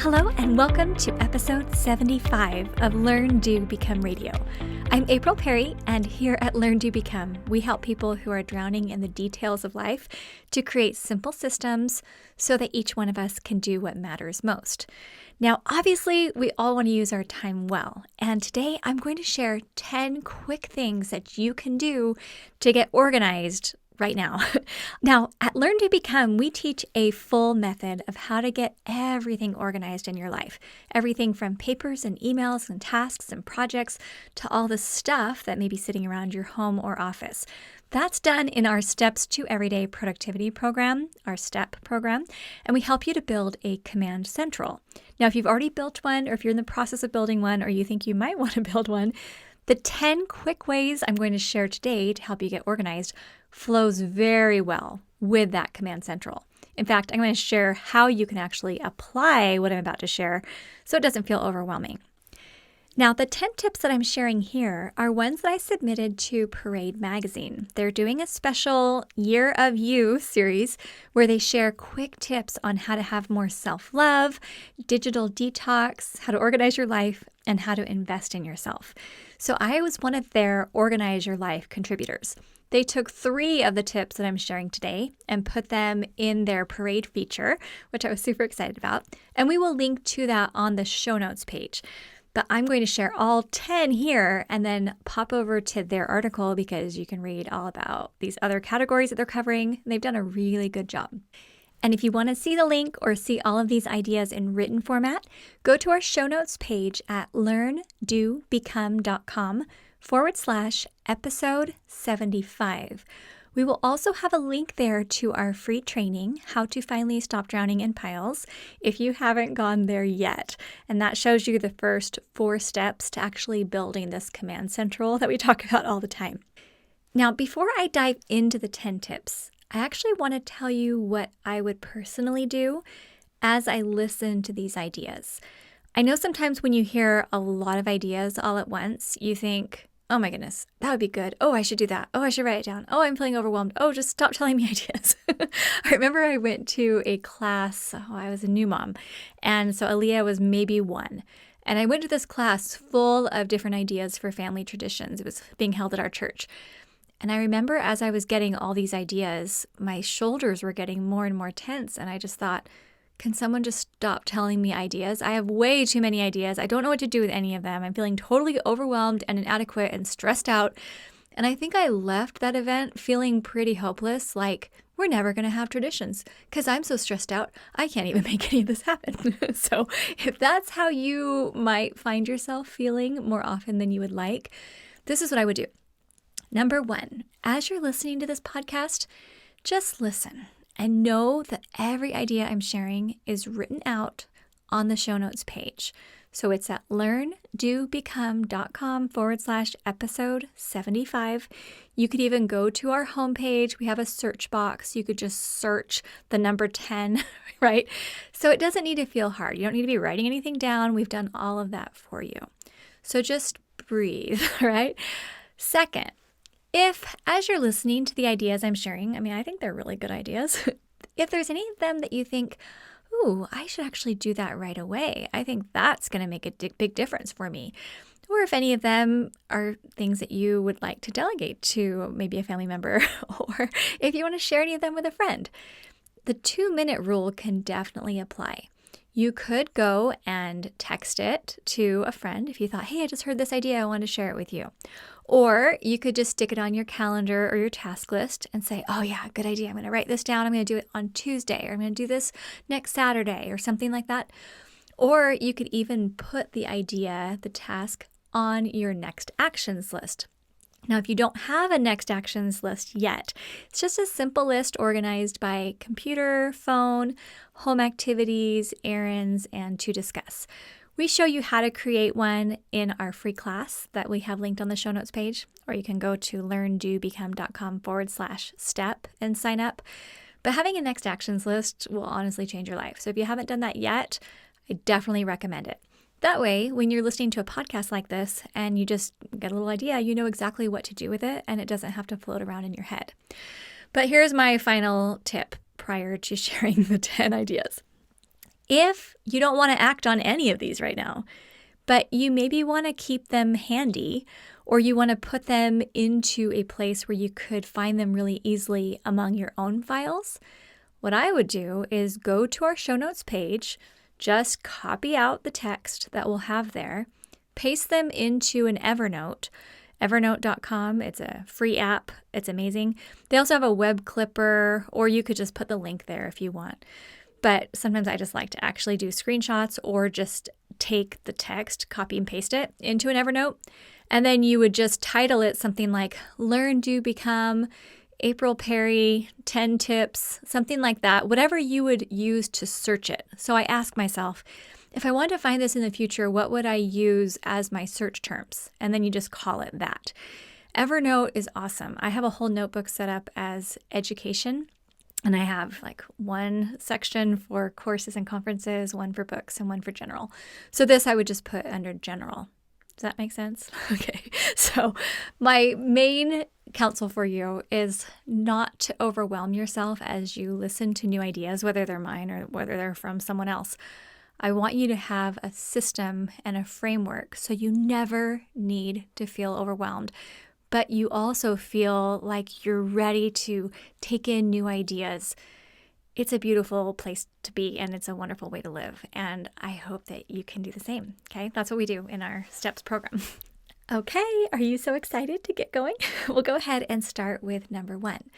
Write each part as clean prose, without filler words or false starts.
Hello and welcome to episode 75 of Learn, Do, Become Radio. I'm April Perry, and here at Learn, Do, Become, we help people who are drowning in the details of life to create simple systems so that each one of us can do what matters most. Now, obviously, we all want to use our time well, and today I'm going to share 10 quick things that you can do to get organized right now. Now, at Learn to Become, we teach a full method of how to get everything organized in your life. Everything from papers and emails and tasks and projects to all the stuff that may be sitting around your home or office. That's done in our Steps to Everyday Productivity program, our STEP program, and we help you to build a command central. Now, if you've already built one, or if you're in the process of building one, or you think you might want to build one, the 10 quick ways I'm going to share today to help you get organized flows very well with that command central. In fact, I'm going to share how you can actually apply what I'm about to share so it doesn't feel overwhelming. Now, the 10 tips that I'm sharing here are ones that I submitted to Parade Magazine. They're doing a special Year of You series where they share quick tips on how to have more self-love, digital detox, how to organize your life, and how to invest in yourself. So I was one of their Organize Your Life contributors. They took 3 of the tips that I'm sharing today and put them in their Parade feature, which I was super excited about. And we will link to that on the show notes page. But I'm going to share all 10 here and then pop over to their article because you can read all about these other categories that they're covering. They've done a really good job. And if you want to see the link or see all of these ideas in written format, go to our show notes page at learndobecome.com/episode 75. We will also have a link there to our free training, How to Finally Stop Drowning in Piles, if you haven't gone there yet. And that shows you the first 4 steps to actually building this command central that we talk about all the time. Now, before I dive into the 10 tips, I actually want to tell you what I would personally do as I listen to these ideas. I know sometimes when you hear a lot of ideas all at once, you think, oh my goodness, that would be good. Oh, I should do that. Oh, I should write it down. Oh, I'm feeling overwhelmed. Oh, just stop telling me ideas. I remember I went to a class, I was a new mom. And so Aaliyah was maybe 1. And I went to this class full of different ideas for family traditions. It was being held at our church. And I remember as I was getting all these ideas, my shoulders were getting more and more tense. And I just thought, can someone just stop telling me ideas? I have way too many ideas. I don't know what to do with any of them. I'm feeling totally overwhelmed and inadequate and stressed out. And I think I left that event feeling pretty hopeless, like we're never going to have traditions because I'm so stressed out, I can't even make any of this happen. So if that's how you might find yourself feeling more often than you would like, this is what I would do. Number 1, as you're listening to this podcast, just listen. And know that every idea I'm sharing is written out on the show notes page. So it's at learndobecome.com/episode 75. You could even go to our homepage. We have a search box. You could just search the number 10, right? So it doesn't need to feel hard. You don't need to be writing anything down. We've done all of that for you. So just breathe, right? Second, if, as you're listening to the ideas I'm sharing, I think they're really good ideas. If there's any of them that you think, ooh, I should actually do that right away, I think that's going to make a big difference for me. Or if any of them are things that you would like to delegate to maybe a family member, or if you want to share any of them with a friend, the 2-minute rule can definitely apply. You could go and text it to a friend if you thought, hey, I just heard this idea, I want to share it with you. Or you could just stick it on your calendar or your task list and say, oh yeah, good idea. I'm going to write this down. I'm going to do it on Tuesday, or I'm going to do this next Saturday, or something like that. Or you could even put the idea, the task, on your next actions list. Now, if you don't have a next actions list yet, it's just a simple list organized by computer, phone, home activities, errands, and to discuss. We show you how to create one in our free class that we have linked on the show notes page, or you can go to learndobecome.com/step and sign up. But having a next actions list will honestly change your life. So if you haven't done that yet, I definitely recommend it. That way, when you're listening to a podcast like this and you just get a little idea, you know exactly what to do with it and it doesn't have to float around in your head. But here's my final tip prior to sharing the 10 ideas. If you don't want to act on any of these right now, but you maybe want to keep them handy, or you want to put them into a place where you could find them really easily among your own files, what I would do is go to our show notes page, just copy out the text that we'll have there, paste them into an Evernote, evernote.com. It's a free app. It's amazing. They also have a web clipper, or you could just put the link there if you want. But sometimes I just like to actually do screenshots or just take the text, copy and paste it into an Evernote. And then you would just title it something like Learn, Do, Become, April Perry, 10 Tips, something like that, whatever you would use to search it. So I ask myself, if I want to find this in the future, what would I use as my search terms? And then you just call it that. Evernote is awesome. I have a whole notebook set up as education. And I have like one section for courses and conferences, one for books, and one for general. So this I would just put under general. Does that make sense? Okay. So my main counsel for you is not to overwhelm yourself as you listen to new ideas, whether they're mine or whether they're from someone else. I want you to have a system and a framework so you never need to feel overwhelmed, but you also feel like you're ready to take in new ideas. It's a beautiful place to be, and it's a wonderful way to live. And I hope that you can do the same. Okay, that's what we do in our STEPS program. Okay, are you so excited to get going? We'll go ahead and start with number 1.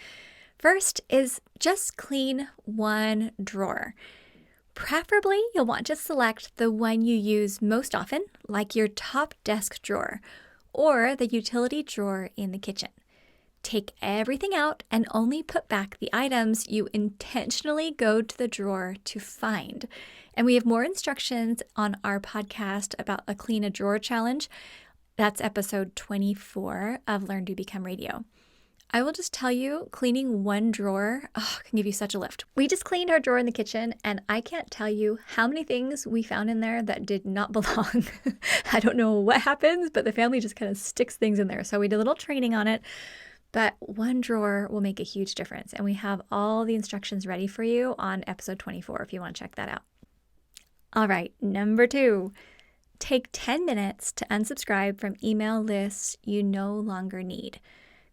First is just clean one drawer. Preferably, you'll want to select the one you use most often, like your top desk drawer, or the utility drawer in the kitchen. Take everything out and only put back the items you intentionally go to the drawer to find. And we have more instructions on our podcast about a Clean a Drawer challenge. That's episode 24 of Learn to Become Radio. I will just tell you, cleaning one drawer can give you such a lift. We just cleaned our drawer in the kitchen, and I can't tell you how many things we found in there that did not belong. I don't know what happens, but the family just kind of sticks things in there. So we did a little training on it, but one drawer will make a huge difference. And we have all the instructions ready for you on episode 24 if you want to check that out. All right, number 2, take 10 minutes to unsubscribe from email lists you no longer need.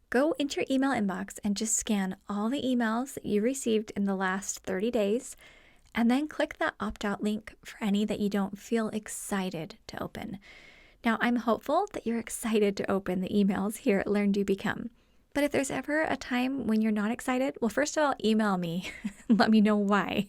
Go into your email inbox and just scan all the emails that you received in the last 30 days, and then click that opt-out link for any that you don't feel excited to open. Now, I'm hopeful that you're excited to open the emails here at Learn, Do, Become. But if there's ever a time when you're not excited, well, first of all, email me and let me know why.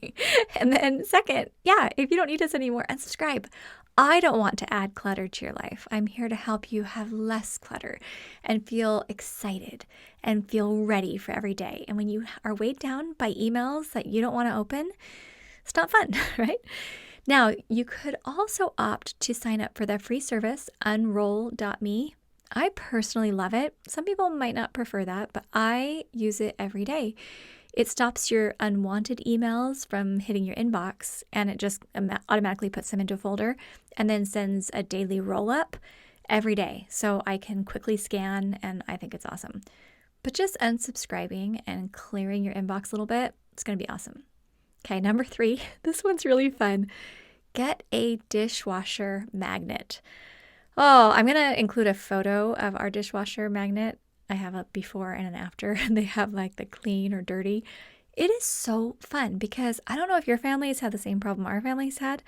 And then second, if you don't need us anymore, unsubscribe. I don't want to add clutter to your life. I'm here to help you have less clutter and feel excited and feel ready for every day. And when you are weighed down by emails that you don't want to open, it's not fun, right? Now, you could also opt to sign up for the free service, unroll.me. I personally love it. Some people might not prefer that, but I use it every day. It stops your unwanted emails from hitting your inbox, and it just automatically puts them into a folder and then sends a daily roll-up every day. So I can quickly scan, and I think it's awesome. But just unsubscribing and clearing your inbox a little bit, it's going to be awesome. Okay, number 3, this one's really fun. Get a dishwasher magnet. Oh, I'm going to include a photo of our dishwasher magnet. I have a before and an after. They have like the clean or dirty. It is so fun because I don't know if your families had the same problem our families had,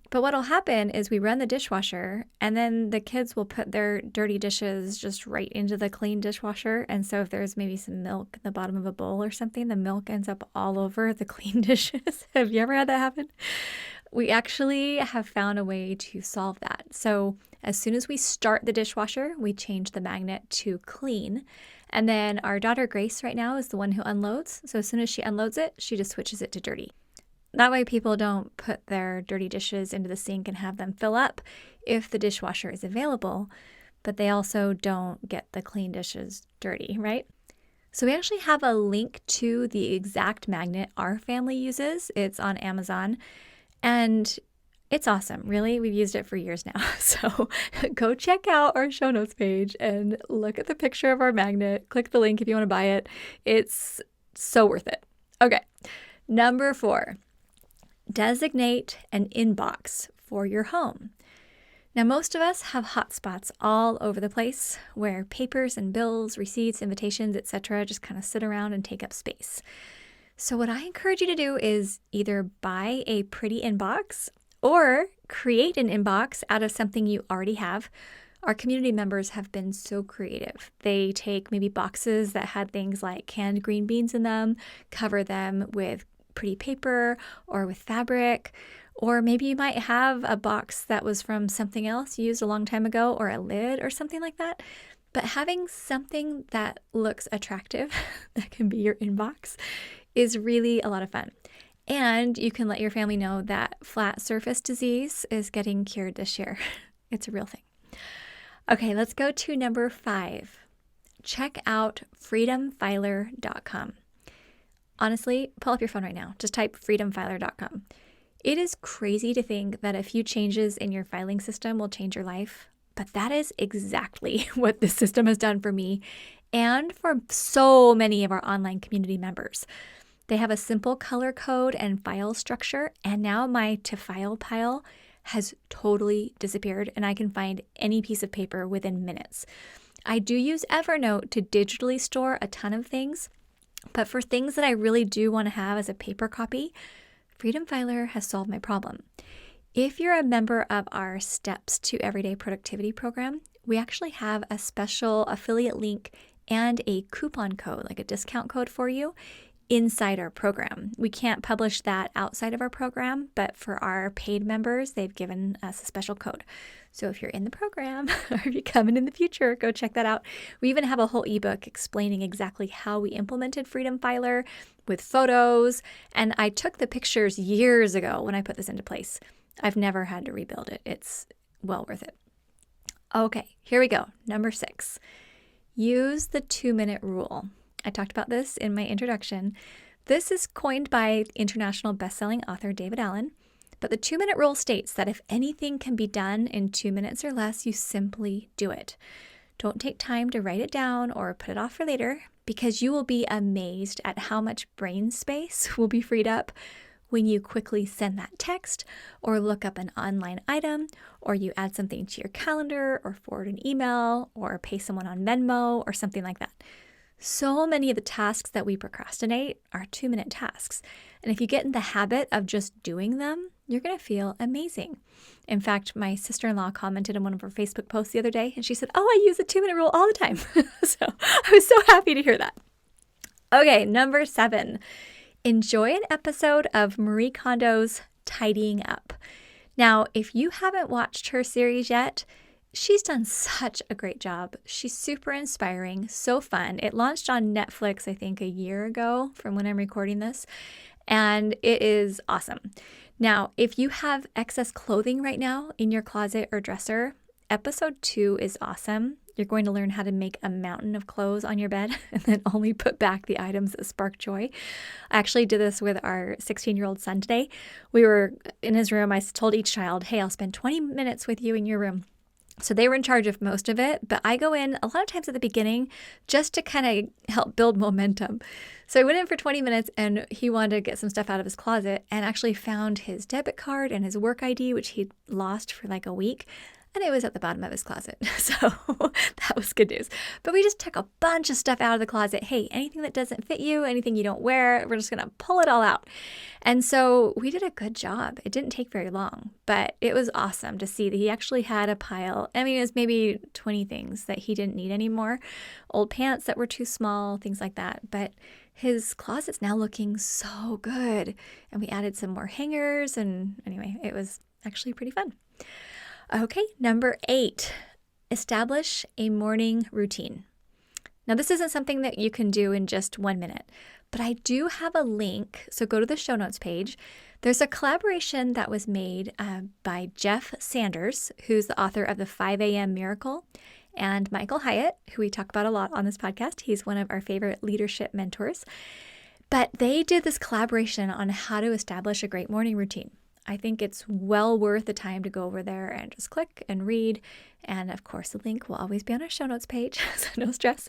but what'll happen is we run the dishwasher and then the kids will put their dirty dishes just right into the clean dishwasher. And so if there's maybe some milk in the bottom of a bowl or something, the milk ends up all over the clean dishes. Have you ever had that happen? We actually have found a way to solve that. So as soon as we start the dishwasher, we change the magnet to clean. And then our daughter Grace right now is the one who unloads. So as soon as she unloads it, she just switches it to dirty. That way people don't put their dirty dishes into the sink and have them fill up if the dishwasher is available, but they also don't get the clean dishes dirty, right? So we actually have a link to the exact magnet our family uses. It's on Amazon. And it's awesome, really. We've used it for years now. So go check out our show notes page and look at the picture of our magnet. Click the link if you want to buy it. It's so worth it. Okay, number 4, Designate an inbox for your home. Now, most of us have hotspots all over the place where papers and bills, receipts, invitations, etc. just kind of sit around and take up space. So what I encourage you to do is either buy a pretty inbox or create an inbox out of something you already have. Our community members have been so creative. They take maybe boxes that had things like canned green beans in them, cover them with pretty paper or with fabric, or maybe you might have a box that was from something else you used a long time ago, or a lid or something like that. But having something that looks attractive, that can be your inbox, is really a lot of fun. And you can let your family know that flat surface disease is getting cured this year. It's a real thing. Okay, let's go to number 5. Check out freedomfiler.com. Honestly, pull up your phone right now. Just type freedomfiler.com. It is crazy to think that a few changes in your filing system will change your life, but that is exactly what this system has done for me and for so many of our online community members. They have a simple color code and file structure, and now my to-file pile has totally disappeared, and I can find any piece of paper within minutes. I do use Evernote to digitally store a ton of things, but for things that I really do want to have as a paper copy, Freedom Filer has solved my problem. If you're a member of our Steps to Everyday Productivity program, we actually have a special affiliate link and a coupon code, like a discount code for you inside our program. We can't publish that outside of our program, but for our paid members, they've given us a special code. So if you're in the program or if you're coming in the future, go check that out. We even have a whole ebook explaining exactly how we implemented Freedom Filer with photos. And I took the pictures years ago when I put this into place. I've never had to rebuild it. It's well worth it. Okay, here we go. Number 6, use the 2-minute rule. I talked about this in my introduction. This is coined by international bestselling author David Allen, but the 2-minute rule states that if anything can be done in 2 minutes or less, you simply do it. Don't take time to write it down or put it off for later, because you will be amazed at how much brain space will be freed up when you quickly send that text or look up an online item, or you add something to your calendar or forward an email or pay someone on Venmo or something like that. So many of the tasks that we procrastinate are 2-minute tasks. And if you get in the habit of just doing them, you're going to feel amazing. In fact, my sister-in-law commented on one of her Facebook posts the other day, and she said, "Oh, I use the 2-minute rule all the time." So I was so happy to hear that. Okay, number 7, enjoy an episode of Marie Kondo's Tidying Up. Now, if you haven't watched her series yet, she's done such a great job. She's super inspiring, so fun. It launched on Netflix, I think, a year ago from when I'm recording this, and it is awesome. Now, if you have excess clothing right now in your closet or dresser, episode 2 is awesome. You're going to learn how to make a mountain of clothes on your bed and then only put back the items that spark joy. I actually did this with our 16-year-old son today. We were in his room. I told each child, "Hey, I'll spend 20 minutes with you in your room." So they were in charge of most of it, but I go in a lot of times at the beginning just to kind of help build momentum. So I went in for 20 minutes and he wanted to get some stuff out of his closet and actually found his debit card and his work ID, which he'd lost for like a week. And it was at the bottom of his closet. So that was good news. But we just took a bunch of stuff out of the closet. Hey, anything that doesn't fit you, anything you don't wear, we're just going to pull it all out. And so we did a good job. It didn't take very long, but it was awesome to see that he actually had a pile. I mean, it was maybe 20 things that he didn't need anymore. Old pants that were too small, things like that. But his closet's now looking so good. And we added some more hangers. And anyway, it was actually pretty fun. Okay, number 8, establish a morning routine. Now, this isn't something that you can do in just 1 minute, but I do have a link. So go to the show notes page. There's a collaboration that was made by Jeff Sanders, who's the author of the 5 a.m. Miracle, and Michael Hyatt, who we talk about a lot on this podcast. He's one of our favorite leadership mentors. But they did this collaboration on how to establish a great morning routine. I think it's well worth the time to go over there and just click and read. And of course, the link will always be on our show notes page, so no stress.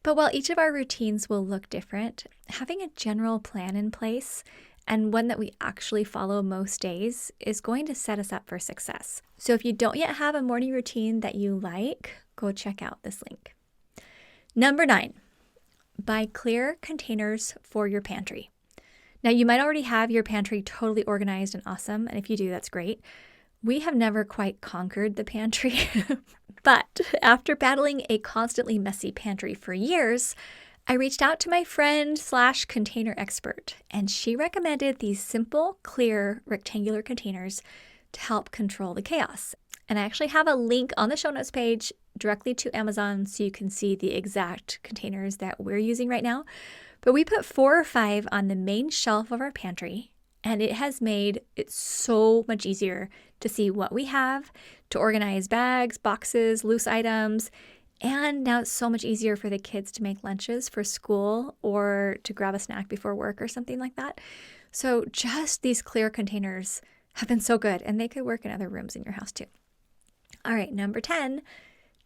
But while each of our routines will look different, having a general plan in place and one that we actually follow most days is going to set us up for success. So if you don't yet have a morning routine that you like, go check out this link. Number 9, buy clear containers for your pantry. Now, you might already have your pantry totally organized and awesome, and if you do, that's great. We have never quite conquered the pantry, but after battling a constantly messy pantry for years, I reached out to my friend/container expert, and she recommended these simple, clear, rectangular containers to help control the chaos. And I actually have a link on the show notes page directly to Amazon so you can see the exact containers that we're using right now. But we put 4 or 5 on the main shelf of our pantry, and it has made it so much easier to see what we have, to organize bags, boxes, loose items. And now it's so much easier for the kids to make lunches for school or to grab a snack before work or something like that. So just these clear containers have been so good, and they could work in other rooms in your house too. All right, number 10,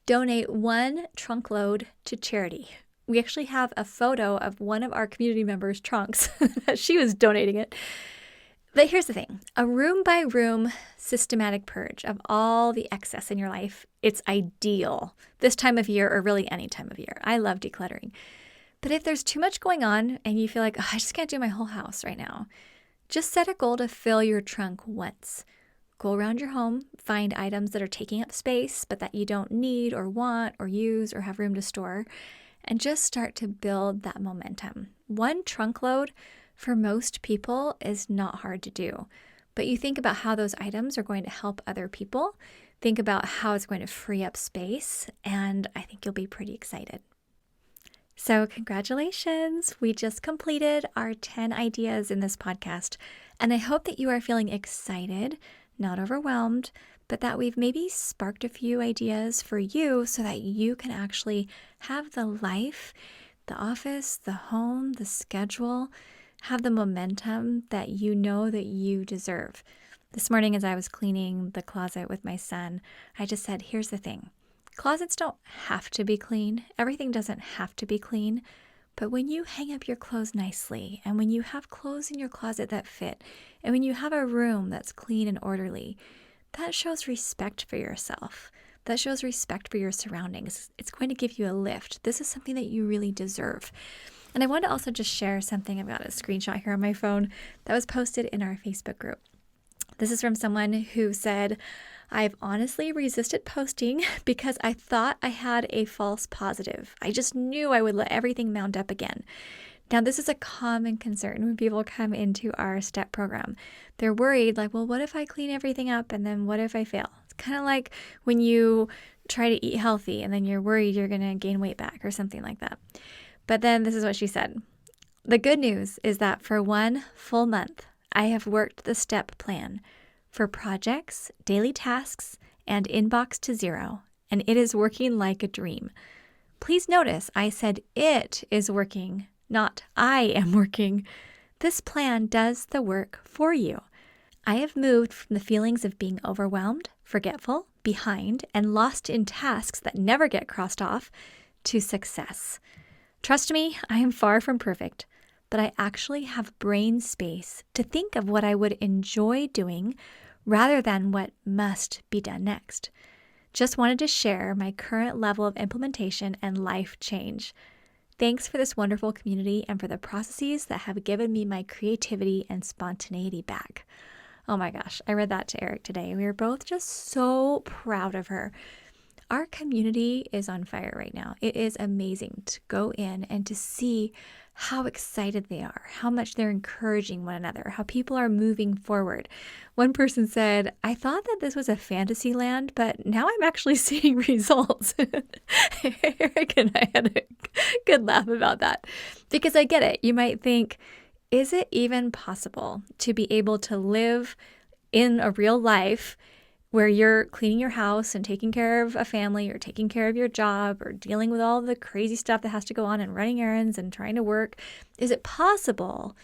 donate 1 trunk load to charity. We actually have a photo of one of our community members' trunks. She was donating it. But here's the thing, a room by room systematic purge of all the excess in your life, it's ideal this time of year or really any time of year. I love decluttering. But if there's too much going on and you feel like, I just can't do my whole house right now, just set a goal to fill your trunk once. Go around your home, find items that are taking up space, but that you don't need or want or use or have room to store, and just start to build that momentum. 1 trunk load for most people is not hard to do, but you think about how those items are going to help other people, think about how it's going to free up space, and I think you'll be pretty excited. So congratulations, we just completed our 10 ideas in this podcast, and I hope that you are feeling excited, not overwhelmed, but that we've maybe sparked a few ideas for you so that you can actually have the life, the office, the home, the schedule, have the momentum that you know that you deserve. This morning as I was cleaning the closet with my son, I just said, here's the thing. Closets don't have to be clean. Everything doesn't have to be clean. But when you hang up your clothes nicely, and when you have clothes in your closet that fit, and when you have a room that's clean and orderly, that shows respect for yourself. That shows respect for your surroundings. It's going to give you a lift. This is something that you really deserve. And I want to also just share something. I've got a screenshot here on my phone that was posted in our Facebook group. This is from someone who said, I've honestly resisted posting because I thought I had a false positive. I just knew I would let everything mount up again. Now, this is a common concern when people come into our STEP program. They're worried, like, well, what if I clean everything up and then what if I fail? It's kind of like when you try to eat healthy and then you're worried you're going to gain weight back or something like that. But then this is what she said. The good news is that for 1 full month, I have worked the STEP plan for projects, daily tasks, and inbox to zero, and it is working like a dream. Please notice I said it is working, not I am working. This plan does the work for you. I have moved from the feelings of being overwhelmed, forgetful, behind, and lost in tasks that never get crossed off to success. Trust me, I am far from perfect, but I actually have brain space to think of what I would enjoy doing rather than what must be done next. Just wanted to share my current level of implementation and life change. Thanks for this wonderful community and for the processes that have given me my creativity and spontaneity back. Oh my gosh, I read that to Eric today. We were both just so proud of her. Our community is on fire right now. It is amazing to go in and to see how excited they are, how much they're encouraging one another, how people are moving forward. One person said, I thought that this was a fantasy land, but now I'm actually seeing results. Eric and I had a good laugh about that because I get it. You might think, is it even possible to be able to live in a real life where you're cleaning your house and taking care of a family or taking care of your job or dealing with all the crazy stuff that has to go on and running errands and trying to work? Is it possible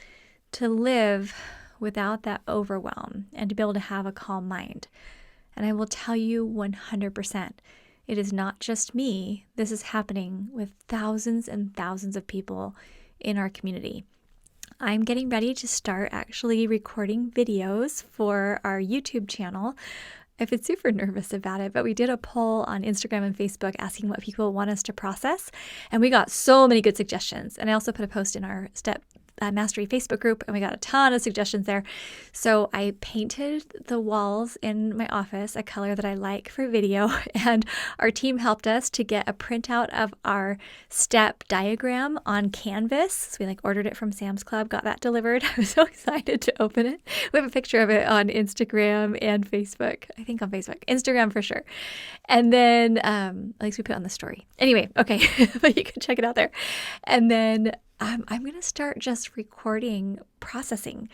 to live without that overwhelm and to be able to have a calm mind? And I will tell you 100%, it is not just me. This is happening with thousands and thousands of people in our community. I'm getting ready to start actually recording videos for our YouTube channel. I've been super nervous about it, but we did a poll on Instagram and Facebook asking what people want us to process, and we got so many good suggestions. And I also put a post in our Step Mastery Facebook group, and we got a ton of suggestions there. So I painted the walls in my office a color that I like for video, and our team helped us to get a printout of our step diagram on canvas. So we ordered it from Sam's Club, got that delivered. I was so excited to open it. We have a picture of it on Instagram and Facebook. I think on Facebook, Instagram for sure. And then at least we put it on the story. Anyway, okay, but you can check it out there. And then I'm going to start just recording processing.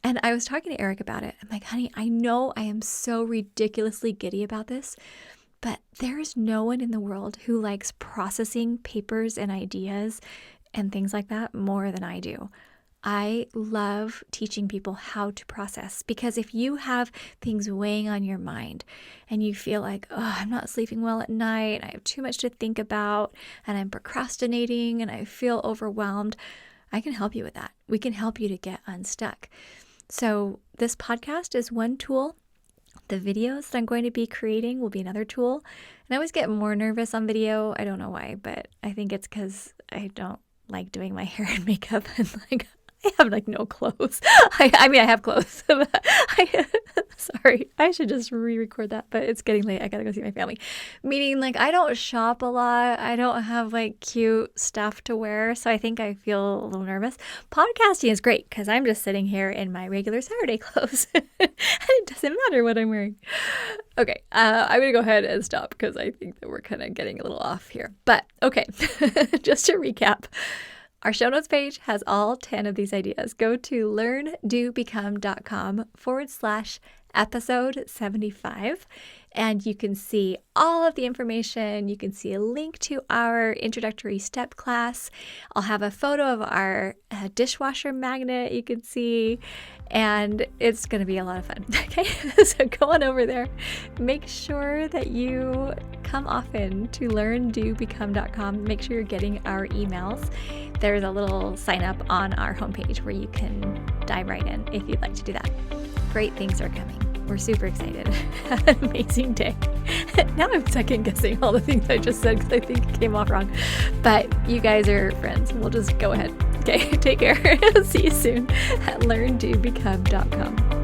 And I was talking to Eric about it. I'm like, honey, I know I am so ridiculously giddy about this, but there's no one in the world who likes processing papers and ideas and things like that more than I do. I love teaching people how to process, because if you have things weighing on your mind and you feel like, oh, I'm not sleeping well at night, I have too much to think about, and I'm procrastinating and I feel overwhelmed, I can help you with that. We can help you to get unstuck. So this podcast is one tool. The videos that I'm going to be creating will be another tool. And I always get more nervous on video. I don't know why, but I think it's because I don't like doing my hair and makeup, and I have no clothes. I mean, I have clothes. Sorry, I should just re-record that, but it's getting late. I gotta go see my family. Meaning, I don't shop a lot. I don't have cute stuff to wear, so I think I feel a little nervous. Podcasting is great because I'm just sitting here in my regular Saturday clothes. And it doesn't matter what I'm wearing. Okay, I'm gonna go ahead and stop because I think that we're kind of getting a little off here. But okay, just to recap. Our show notes page has all 10 of these ideas. Go to learndobecome.com/episode 75, and you can see all of the information. You can see a link to our introductory step class. I'll have a photo of our dishwasher magnet you can see, and it's going to be a lot of fun. Okay, so go on over there. Make sure that you come often to learndobecome.com. Make sure you're getting our emails. There's a little sign up on our homepage where you can dive right in if you'd like to do that. Great things are coming. We're super excited. Have an amazing day. Now I'm second guessing all the things I just said because I think it came off wrong. But you guys are friends. We'll just go ahead. Okay, take care. See you soon at learndobecome.com.